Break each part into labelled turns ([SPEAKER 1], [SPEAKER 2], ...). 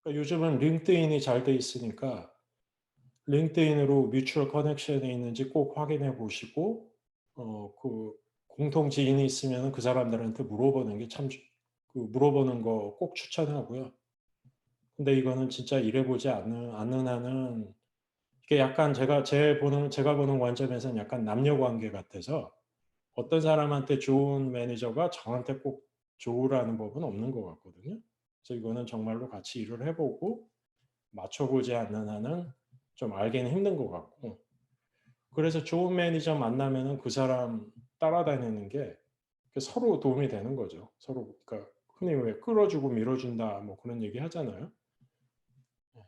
[SPEAKER 1] 그러니까 요즘은 링크드인이 잘 돼 있으니까 링크드인으로 뮤추얼 커넥션이 있는지 꼭 확인해 보시고 그 공통 지인이 있으면 그 사람들한테 물어보는 게 참 그 물어보는 거 꼭 추천하고요. 근데 이거는 진짜 일해 보지 않는 한은 이게 약간 제가 보는 관점에서는 약간 남녀 관계 같아서 어떤 사람한테 좋은 매니저가 저한테 꼭 좋으라는 법은 없는 것 같거든요. 그래서 이거는 정말로 같이 일을 해 보고 맞춰 보지 않는 한은 좀 알기는 힘든 것 같고, 그래서 좋은 매니저 만나면은 그 사람 따라다니는 게 서로 도움이 되는 거죠. 서로 그러니까 흔히 왜 끌어주고 밀어준다 뭐 그런 얘기 하잖아요. 예.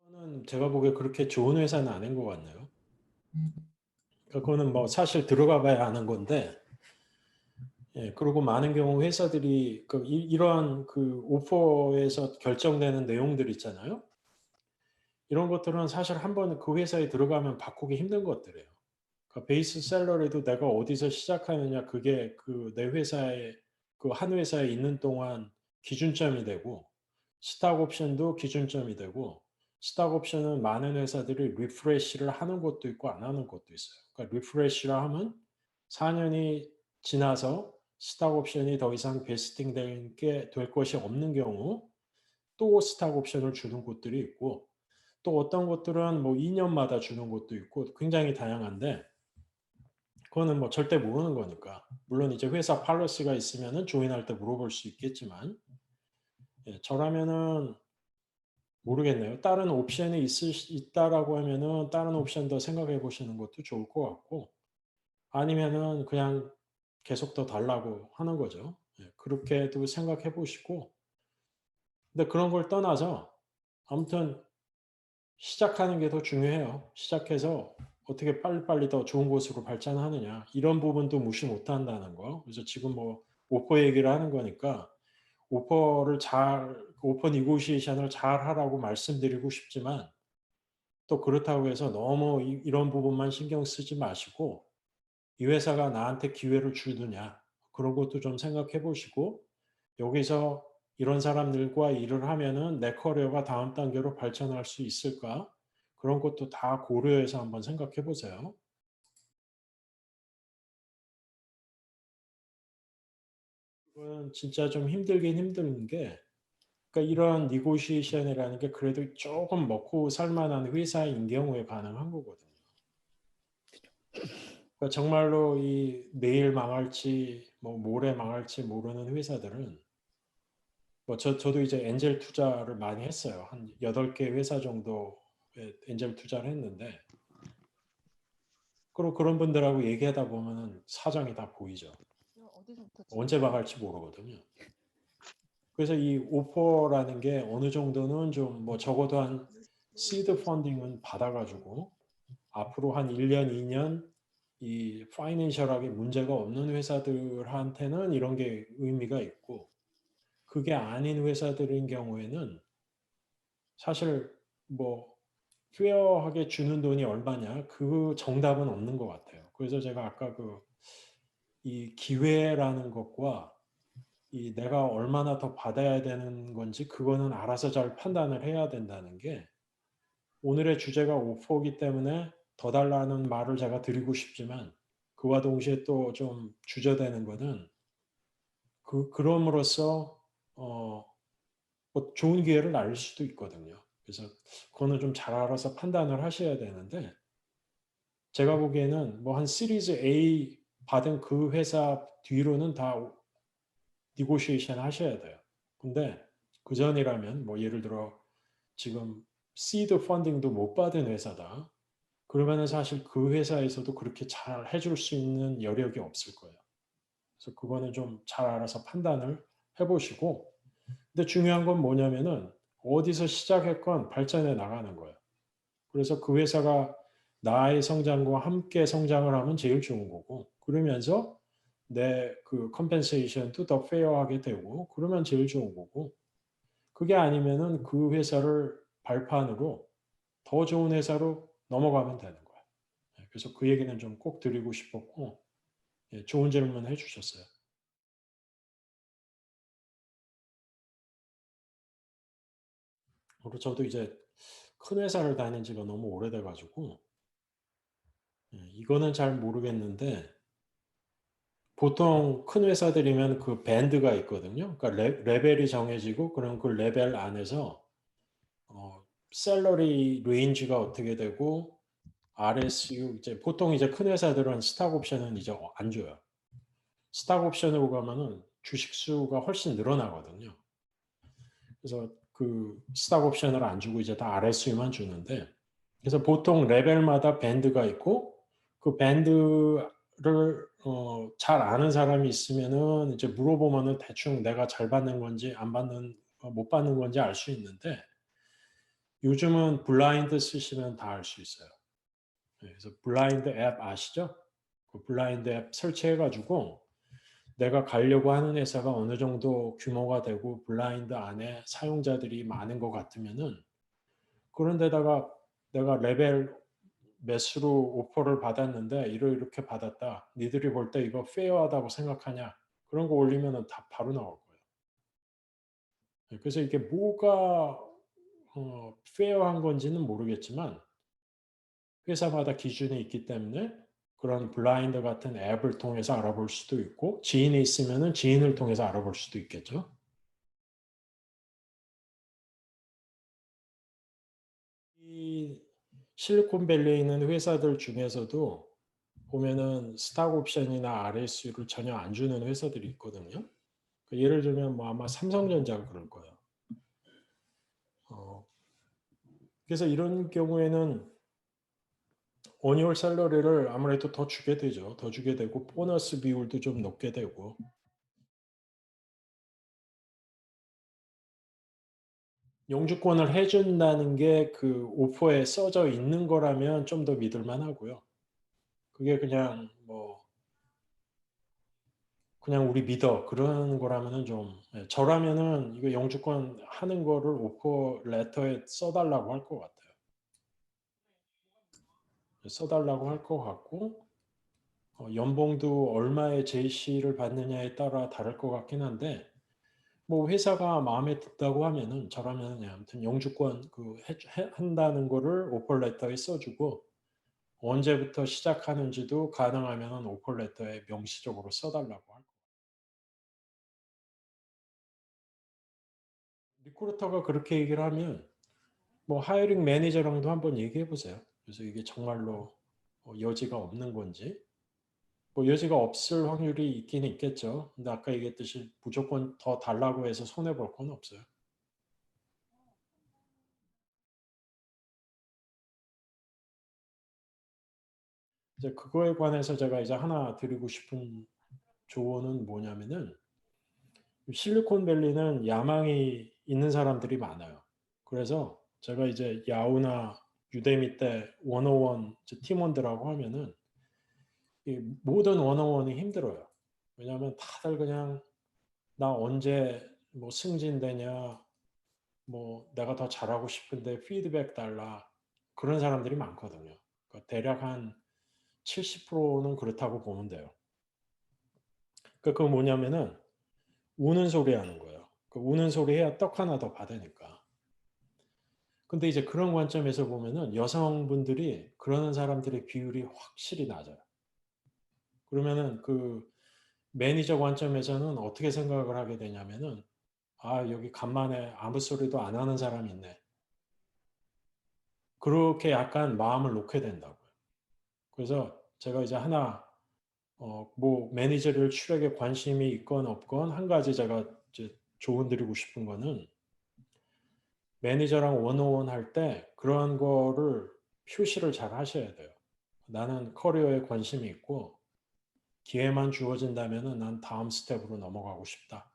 [SPEAKER 1] 그거는 제가 보기에 그렇게 좋은 회사는 아닌 것 같네요. 그러니까 그거는 뭐 사실 들어가 봐야 아는 건데, 예, 그리고 많은 경우 회사들이 이러한 그 오퍼에서 결정되는 내용들 있잖아요. 이런 것들은 사실 한 번 그 회사에 들어가면 바꾸기 힘든 것들이에요. 그러니까 베이스 샐러리도 내가 어디서 시작하느냐 그게 그 내 회사에 그 한 회사에 있는 동안 기준점이 되고, 스탁 옵션도 기준점이 되고, 스탁 옵션은 많은 회사들이 리프레시를 하는 것도 있고 안 하는 것도 있어요. 그러니까 리프레시를 하면 4년이 지나서 스탁 옵션이 더 이상 베스팅 될 것이 없는 경우 또 스탁 옵션을 주는 곳들이 있고, 또 어떤 것들은 뭐 2년마다 주는 것도 있고 굉장히 다양한데, 그거는 뭐 절대 모르는 거니까. 물론 이제 회사 팔러시가 있으면은 조인할 때 물어볼 수 있겠지만, 예, 저라면은 모르겠네요. 다른 옵션이 있다라고 하면은 다른 옵션 더 생각해 보시는 것도 좋을 것 같고, 아니면은 그냥 계속 더 달라고 하는 거죠. 예, 그렇게도 생각해 보시고, 근데 그런 걸 떠나서 아무튼 시작하는 게 더 중요해요. 시작해서 어떻게 빨리빨리 더 좋은 곳으로 발전하느냐. 이런 부분도 무시 못 한다는 거. 그래서 지금 뭐 오퍼 얘기를 하는 거니까 오퍼 니고시에이션을 잘 하라고 말씀드리고 싶지만, 또 그렇다고 해서 너무 이런 부분만 신경 쓰지 마시고 이 회사가 나한테 기회를 주느냐. 그런 것도 좀 생각해 보시고, 여기서 이런 사람들과 일을 하면은 내 커리어가 다음 단계로 발전할 수 있을까? 그런 것도 다 고려해서 한번 생각해 보세요. 그건 진짜 좀 힘들긴 힘든 게, 그러니까 이런 니고시에이션이라는 게 그래도 조금 먹고 살 만한 회사인 경우에 가능한 거거든요. 그러니까 정말로 이 내일 망할지 뭐 모레 망할지 모르는 회사들은, 뭐 저도 이제 엔젤 투자를 많이 했어요. 한 8개 회사 정도에 엔젤 투자를 했는데, 그리고 그런 분들하고 얘기하다 보면은 사정이 다 보이죠.
[SPEAKER 2] 어디서부터
[SPEAKER 1] 언제
[SPEAKER 2] 찍었어요?
[SPEAKER 1] 망할지 모르거든요. 그래서 이 오퍼라는 게 어느 정도는 좀 뭐 적어도 한 시드 펀딩은 받아가지고 앞으로 한 1년, 2년 이 파이낸셜하게 문제가 없는 회사들한테는 이런 게 의미가 있고, 그게 아닌 회사들인 경우에는 사실 뭐 페어하게 주는 돈이 얼마냐 그 정답은 없는 것 같아요. 그래서 제가 아까 이 기회라는 것과 이 내가 얼마나 더 받아야 되는 건지 그거는 알아서 잘 판단을 해야 된다는 게, 오늘의 주제가 오퍼이기 때문에 더 달라는 말을 제가 드리고 싶지만, 그와 동시에 또 좀 주저되는 거는 그럼으로써 어, 뭐 좋은 기회를 날릴 수도 있거든요. 그래서 그거는 좀 잘 알아서 판단을 하셔야 되는데, 제가 보기에는 뭐 한 시리즈 A 받은 그 회사 뒤로는 다 니고시에이션 하셔야 돼요. 근데 그 전이라면 뭐 예를 들어 지금 시드 펀딩도 못 받은 회사다. 그러면은 사실 그 회사에서도 그렇게 잘 해줄 수 있는 여력이 없을 거예요. 그래서 그거는 좀 잘 알아서 판단을 해보시고, 근데 중요한 건 뭐냐면은 어디서 시작했건 발전해 나가는 거예요. 그래서 그 회사가 나의 성장과 함께 성장을 하면 제일 좋은 거고, 그러면서 내 그 컴펜세이션도 더 페어하게 되고 그러면 제일 좋은 거고, 그게 아니면은 그 회사를 발판으로 더 좋은 회사로 넘어가면 되는 거예요. 예, 그래서 그 얘기는 좀 꼭 드리고 싶었고, 예, 좋은 질문 해주셨어요. 그리고 저도 이제 큰 회사를 다닌 지가 너무 오래돼 가지고 이거는 잘 모르겠는데 보통 큰 회사들이면 그 밴드가 있거든요. 그러니까 레벨이 정해지고 그럼 그 레벨 안에서 샐러리 레인지가 어떻게 되고 RSU 이제 보통 이제 큰 회사들은 스탁 옵션은 이제 안 줘요. 스탁 옵션으로 가면은 주식 수가 훨씬 늘어나거든요. 그래서 그 스탁 옵션을 안 주고 이제 다 RSU만 주는데 그래서 보통 레벨마다 밴드가 있고 그 밴드를 잘 아는 사람이 있으면은 이제 물어보면은 대충 내가 잘 받는 건지 안 받는 못 받는 건지 알 수 있는데 요즘은 블라인드 쓰시면 다 알 수 있어요. 그래서 블라인드 앱 아시죠? 그 블라인드 앱 설치해 가지고 내가 가려고 하는 회사가 어느 정도 규모가 되고 블라인드 안에 사용자들이 많은 것 같으면은 그런 데다가 내가 레벨 몇으로 오퍼를 받았는데 이렇게 받았다. 니들이 볼 때 이거 페어하다고 생각하냐? 그런 거 올리면은 다 바로 나올 거예요. 그래서 이게 뭐가 페어한 건지는 모르겠지만 회사마다 기준이 있기 때문에 그런 블라인드 같은 앱을 통해서 알아볼 수도 있고 지인이 있으면은 지인을 통해서 알아볼 수도 있겠죠. 이 실리콘밸리에 있는 회사들 중에서도 보면은 스탁 옵션이나 RSU를 전혀 안 주는 회사들이 있거든요. 예를 들면 뭐 아마 삼성전자가 그럴 거예요. 어, 그래서 이런 경우에는 어뉴얼 샐러리를 아무래도 더 주게 되죠. 더 주게 되고 보너스 비율도 좀 높게 되고 영주권을 해준다는 게 그 오퍼에 써져 있는 거라면 좀 더 믿을 만하고요. 그게 그냥 뭐 그냥 우리 믿어 그런 거라면은 좀 저라면은 이거 영주권 하는 거를 오퍼 레터에 써달라고 할 것 같아요. 써달라고 할 것 같고 연봉도 얼마의 제시를 받느냐에 따라 다를 것 같긴 한데 뭐 회사가 마음에 든다고 하면은 저라면 그냥 아무튼 영주권 한다는 거를 오퍼 레터에 써주고 언제부터 시작하는지도 가능하면 오퍼 레터에 명시적으로 써달라고 할 거예요. 리크루터가 그렇게 얘기를 하면 뭐 하이링 매니저랑도 한번 얘기해 보세요. 그래서 이게 정말로 여지가 없는 건지 뭐 여지가 없을 확률이 있긴 있겠죠. 근데 아까 얘기했듯이 무조건 더 달라고 해서 손해 볼 건 없어요. 이제 그거에 관해서 제가 이제 하나 드리고 싶은 조언은 뭐냐면은 실리콘밸리는 야망이 있는 사람들이 많아요. 그래서 제가 이제 야후나 유데미 때 원어원 팀원들하고 하면은 이 모든 원어원이 힘들어요. 왜냐하면 다들 그냥 나 언제 뭐 승진되냐, 뭐 내가 더 잘하고 싶은데 피드백 달라 그런 사람들이 많거든요. 그러니까 대략 한 70%는 그렇다고 보면 돼요. 그러니까 그거 뭐냐면은 우는 소리 하는 거예요. 그 우는 소리 해야 떡 하나 더 받으니까. 근데 이제 그런 관점에서 보면은 여성분들이 그러는 사람들의 비율이 확실히 낮아요. 그러면은 그 매니저 관점에서는 어떻게 생각을 하게 되냐면은 아, 여기 간만에 아무 소리도 안 하는 사람이 있네. 그렇게 약간 마음을 놓게 된다고요. 그래서 제가 이제 하나 뭐 매니저를 출액에 관심이 있건 없건 한 가지 제가 이제 조언 드리고 싶은 거는 매니저랑 원오원 할 때 그런 거를 표시를 잘 하셔야 돼요. 나는 커리어에 관심이 있고 기회만 주어진다면은 난 다음 스텝으로 넘어가고 싶다.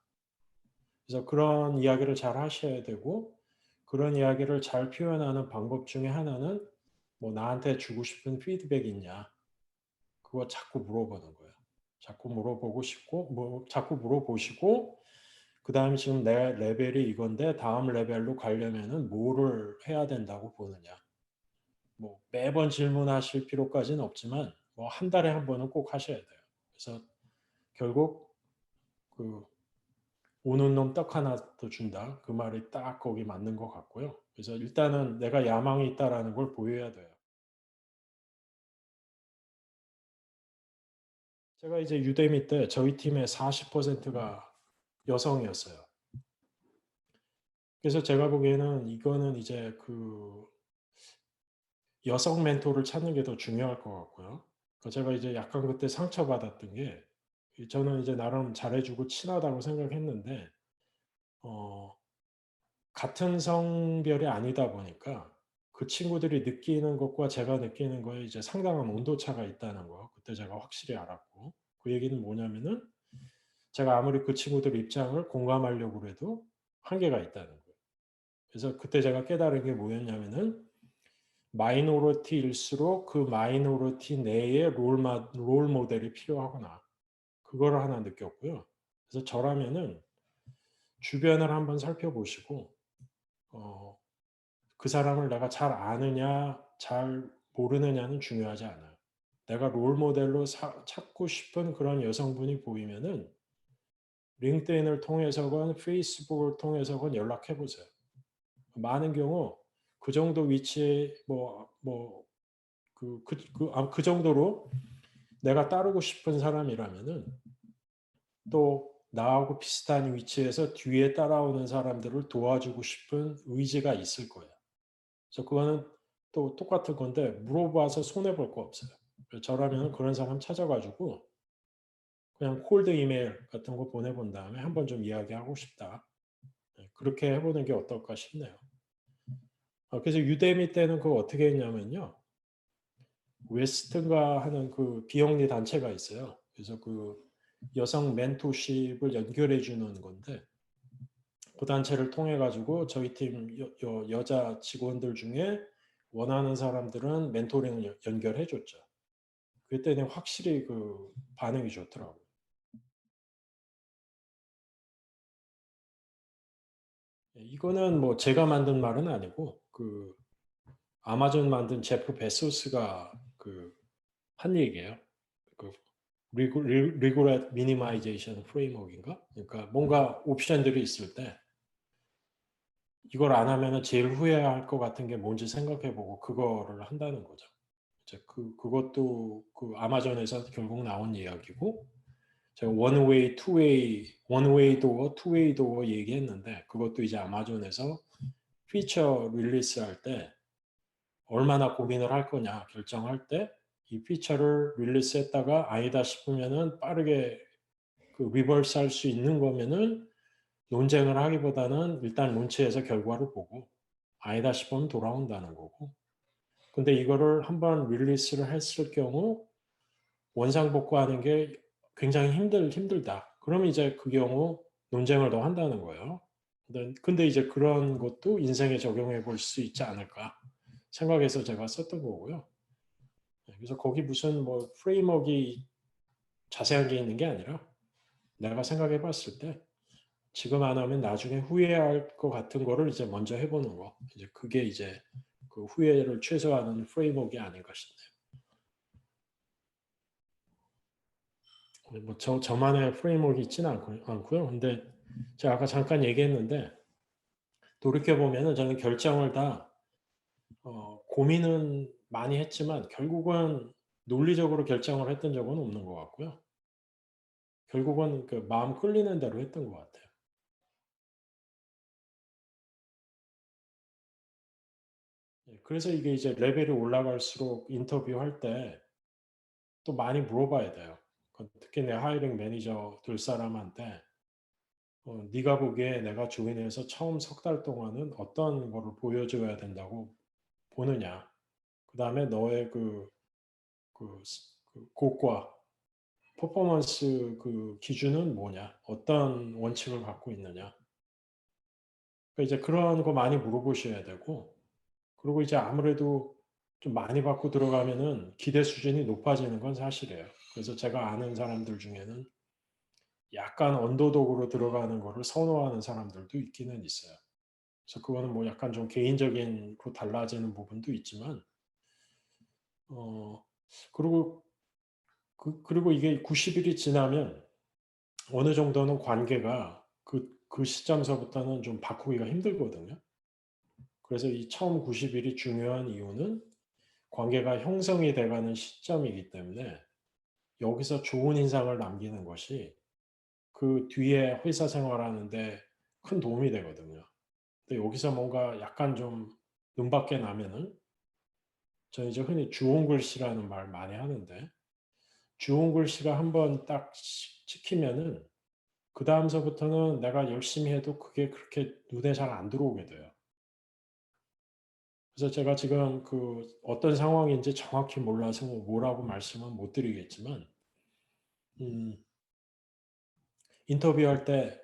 [SPEAKER 1] 그래서 그런 이야기를 잘 하셔야 되고 그런 이야기를 잘 표현하는 방법 중에 하나는 뭐 나한테 주고 싶은 피드백이 있냐. 그거 자꾸 물어보는 거예요. 자꾸 물어보고 싶고 뭐 자꾸 물어보시고 그다음에 지금 내 레벨이 이건데 다음 레벨로 가려면은 뭐를 해야 된다고 보느냐. 뭐 매번 질문하실 필요까지는 없지만 뭐 한 달에 한 번은 꼭 하셔야 돼요. 그래서 결국 그 오는 놈 떡 하나 더 준다. 그 말이 딱 거기 맞는 것 같고요. 그래서 일단은 내가 야망이 있다라는 걸 보여야 돼요. 제가 이제 유대미 때 저희 팀의 40%가 여성이었어요. 그래서 제가 보기에는 이거는 이제 그 여성 멘토를 찾는 게 더 중요할 것 같고요. 제가 이제 약간 그때 상처받았던 게 저는 이제 나름 잘해주고 친하다고 생각했는데 어, 같은 성별이 아니다 보니까 그 친구들이 느끼는 것과 제가 느끼는 거에 이제 상당한 온도차가 있다는 거 그때 제가 확실히 알았고 그 얘기는 뭐냐면은 제가 아무리 그 친구들 입장을 공감하려고 해도 한계가 있다는 거예요. 그래서 그때 제가 깨달은 게 뭐였냐면은 마이너리티일수록 그 마이너리티 내에 롤 모델이 필요하구나. 그거를 하나 느꼈고요. 그래서 저라면은 주변을 한번 살펴보시고 어, 그 사람을 내가 잘 아느냐, 잘 모르느냐는 중요하지 않아요. 내가 롤 모델로 찾고 싶은 그런 여성분이 보이면은 링크드인을 통해서건 페이스북을 통해서건 연락해 보세요. 많은 경우 그 정도 위치에 그 정도로 내가 따르고 싶은 사람이라면은 또 나하고 비슷한 위치에서 뒤에 따라오는 사람들을 도와주고 싶은 의지가 있을 거예요. 그래서 그거는 또 똑같은 건데 물어봐서 손해 볼 거 없어요. 저라면 그런 사람 찾아가지고 그냥 콜드 이메일 같은 거 보내본 다음에 한번 좀 이야기하고 싶다. 그렇게 해보는 게 어떨까 싶네요. 그래서 유대미 때는 그거 어떻게 했냐면요. 웨스트가 하는 그 비영리 단체가 있어요. 그래서 그 여성 멘토십을 연결해 주는 건데 그 단체를 통해 가지고 저희 팀 여자 직원들 중에 원하는 사람들은 멘토링을 연결해 줬죠. 그때는 확실히 그 반응이 좋더라고요. 이거는 뭐 제가 만든 말은 아니고 그 아마존 만든 제프 베소스가 그 한 얘기예요. 그 리그렛 미니마이제이션 프레임워크인가? 그러니까 뭔가 옵션들이 있을 때 이걸 안 하면은 제일 후회할 것 같은 게 뭔지 생각해보고 그거를 한다는 거죠. 이제 그것도 그 아마존에서 결국 나온 이야기고 제가 원웨이, 투웨이, 원웨이 도어, 투웨이 도어 얘기했는데 그것도 이제 아마존에서 피처 릴리스할 때 얼마나 고민을 할 거냐 결정할 때 이 피처를 릴리스했다가 아니다 싶으면은 빠르게 그 리버스 할 수 있는 거면은 논쟁을 하기보다는 일단 론치해서 결과를 보고 아니다 싶으면 돌아온다는 거고. 근데 이거를 한번 릴리스를 했을 경우 원상복구하는 게 굉장히 힘들다. 그럼 이제 그 경우 논쟁을 더 한다는 거예요. 근데 이제 그런 것도 인생에 적용해 볼 수 있지 않을까 생각해서 제가 썼던 거고요. 그래서 거기 무슨 뭐 프레임워크가 자세한 게 있는 게 아니라 내가 생각해 봤을 때 지금 안 하면 나중에 후회할 것 같은 거를 이제 먼저 해보는 거. 이제 그게 이제 그 후회를 최소화하는 프레임워크가 아닌가 싶네요. 뭐 저만의 프레임워크가 있지는 않고요. 근데 제가 아까 잠깐 얘기했는데 돌이켜보면은 저는 결정을 다 고민은 많이 했지만 결국은 논리적으로 결정을 했던 적은 없는 것 같고요. 결국은 그 마음 끌리는 대로 했던 것 같아요. 그래서 이게 이제 레벨이 올라갈수록 인터뷰할 때 또 많이 물어봐야 돼요. 특히 내 하이링 매니저 둘 사람한테 네가 보기에 내가 조인해서 처음 석 달 동안은 어떤 거를 보여줘야 된다고 보느냐. 그 다음에 너의 그, 그 고과, 퍼포먼스 그 기준은 뭐냐. 어떤 원칙을 갖고 있느냐. 그러니까 이제 그런 거 많이 물어보셔야 되고 그리고 이제 아무래도 좀 많이 받고 들어가면은 기대 수준이 높아지는 건 사실이에요. 그래서 제가 아는 사람들 중에는 약간 언더독으로 들어가는 거를 선호하는 사람들도 있기는 있어요. 그래서 그거는 뭐 약간 좀 개인적인 그 달라지는 부분도 있지만, 어, 그리고, 그리고 이게 90일이 지나면 어느 정도는 관계가 그 시점서부터는 좀 바꾸기가 힘들거든요. 그래서 이 처음 90일이 중요한 이유는 관계가 형성이 돼가는 시점이기 때문에 여기서 좋은 인상을 남기는 것이 그 뒤에 회사 생활하는데 큰 도움이 되거든요. 근데 여기서 뭔가 약간 좀 눈밖에 나면은 저는 이제 흔히 주홍 글씨라는 말 많이 하는데 주홍 글씨가 한번 딱 찍히면은 그 다음서부터는 내가 열심히 해도 그게 그렇게 눈에 잘 안 들어오게 돼요. 그래서 제가 지금 그 어떤 상황인지 정확히 몰라서 뭐라고 말씀은 못 드리겠지만, 음, 인터뷰할 때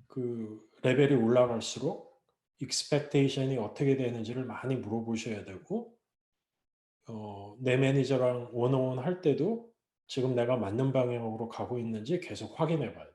[SPEAKER 1] 그 레벨이 올라갈수록 익스펙테이션이 어떻게 되는지를 많이 물어보셔야 되고, 내 매니저랑 원어원 할 때도 지금 내가 맞는 방향으로 가고 있는지 계속 확인해 봐야 돼요.